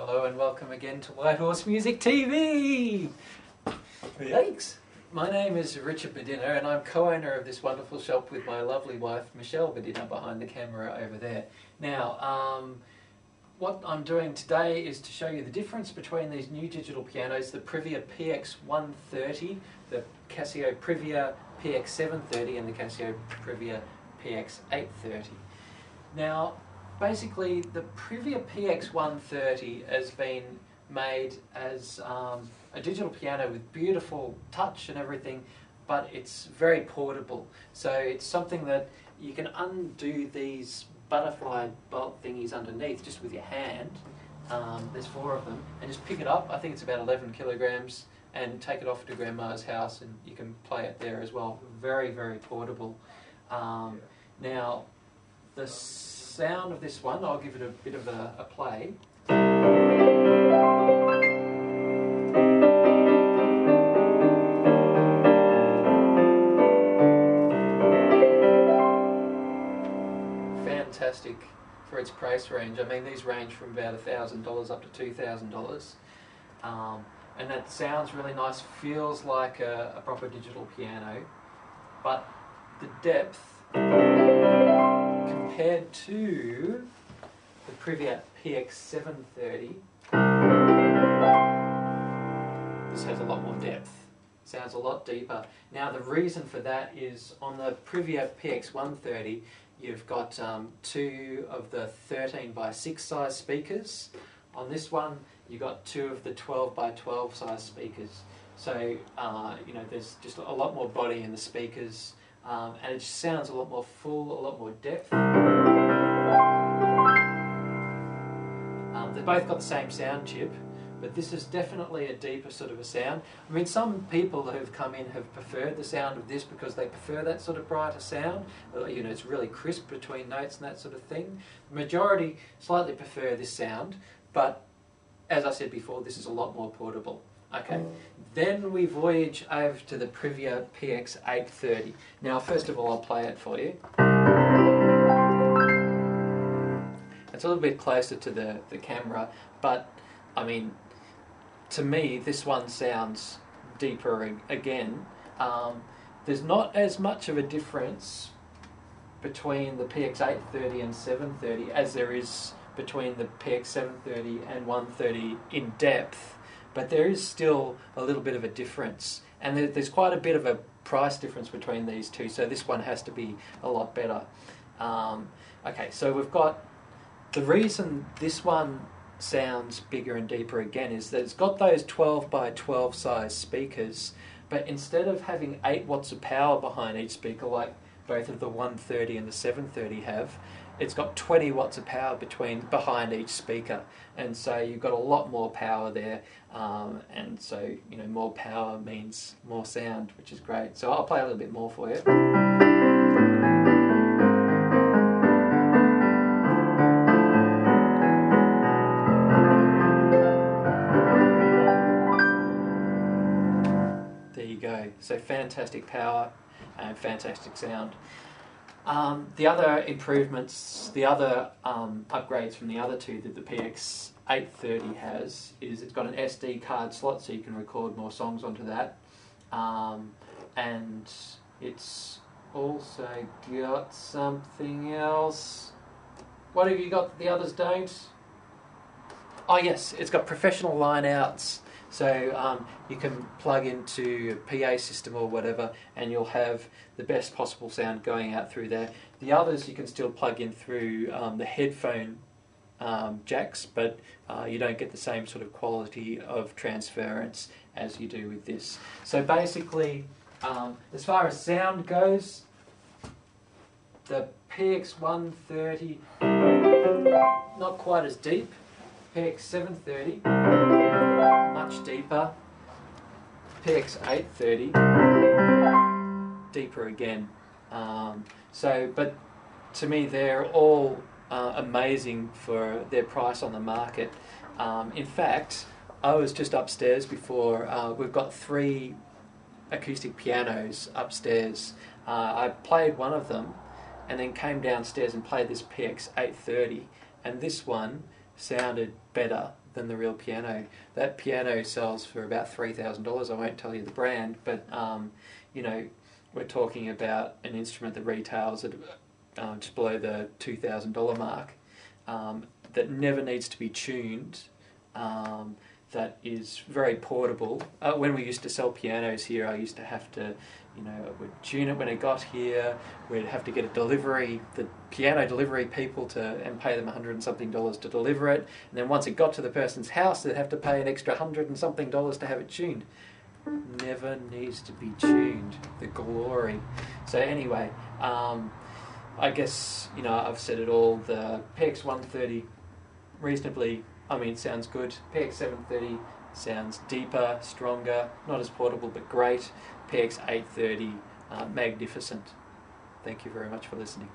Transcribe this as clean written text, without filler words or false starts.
Hello and welcome again to White Horse Music TV! Yikes! My name is Richard Bedina and I'm co-owner of this wonderful shop with my lovely wife Michelle Bedina behind the camera over there. Now, what I'm doing today is to show you the difference between these new digital pianos, the Privia PX130, the Casio Privia PX730 and the Casio Privia PX830. Now, basically, the Privia PX130 has been made as a digital piano with beautiful touch and everything, but it's very portable. So it's something that you can undo these butterfly bolt thingies underneath just with your hand. There's 4 of them, and just pick it up. I think it's about 11 kilograms, and take it off to Grandma's house, and you can play it there as well. Very, very portable. Now, the sound of this one, I'll give it a bit of a play. Fantastic for its price range. I mean, these range from about $1,000 up to $2,000. And that sounds really nice, feels like a proper digital piano, but the depth compared to the Privia PX730, this has a lot more depth, sounds a lot deeper. Now the reason for that is on the Privia PX130 you've got 2 of the 13x6 size speakers. On this one you've got 2 of the 12x12 size speakers. So you know, there's just a lot more body in the speakers. And it just sounds a lot more full, a lot more depth. They've both got the same sound chip, but this is definitely a deeper sort of a sound. I mean, some people who have come in have preferred the sound of this because they prefer that sort of brighter sound. You know, it's really crisp between notes and that sort of thing. The majority slightly prefer this sound, but as I said before, this is a lot more portable. Okay, then we voyage over to the Privia PX830. Now, first of all, I'll play it for you. It's a little bit closer to the camera, but, I mean, to me, this one sounds deeper again. There's not as much of a difference between the PX830 and 730 as there is between the PX730 and 130 in depth. But there is still a little bit of a difference, and there's quite a bit of a price difference between these two, so this one has to be a lot better. Okay, so we've got, the reason this one sounds bigger and deeper again is that it's got those 12x12 size speakers, but instead of having 8 watts of power behind each speaker like both of the 130 and the 730 have, it's got 20 watts of power behind each speaker, and so you've got a lot more power there, and so, you know, more power means more sound, which is great. So I'll play a little bit more for you. There you go. So fantastic power and fantastic sound. The other improvements, the other upgrades from the other two that the PX830 has is it's got an SD card slot, so you can record more songs onto that, and it's also got something else. What have you got that the others don't? Oh yes, it's got professional line outs. So you can plug into a PA system or whatever, and you'll have the best possible sound going out through there. The others you can still plug in through the headphone jacks, but you don't get the same sort of quality of transference as you do with this. So basically, as far as sound goes, the PX130, not quite as deep. PX730, much deeper. PX830, deeper again. But to me, they're all amazing for their price on the market. In fact, I was just upstairs before. We've got 3 acoustic pianos upstairs. I played one of them, and then came downstairs and played this PX830, and this one sounded better than the real piano. That piano sells for about $3,000. I won't tell you the brand, but you know, we're talking about an instrument that retails at just below the $2,000 mark, that never needs to be tuned, that is very portable. When we used to sell pianos here, I used to have to, you know, we'd tune it when it got here. We'd have to get a delivery, the piano delivery people and pay them $100 and something to deliver it. And then once it got to the person's house, they'd have to pay an extra $100 and something to have it tuned. Never needs to be tuned. The glory. So anyway, I guess, you know, I've said it all. The PX 130, reasonably, I mean, sounds good. PX 730 sounds deeper, stronger, not as portable, but great. PX 830, magnificent. Thank you very much for listening.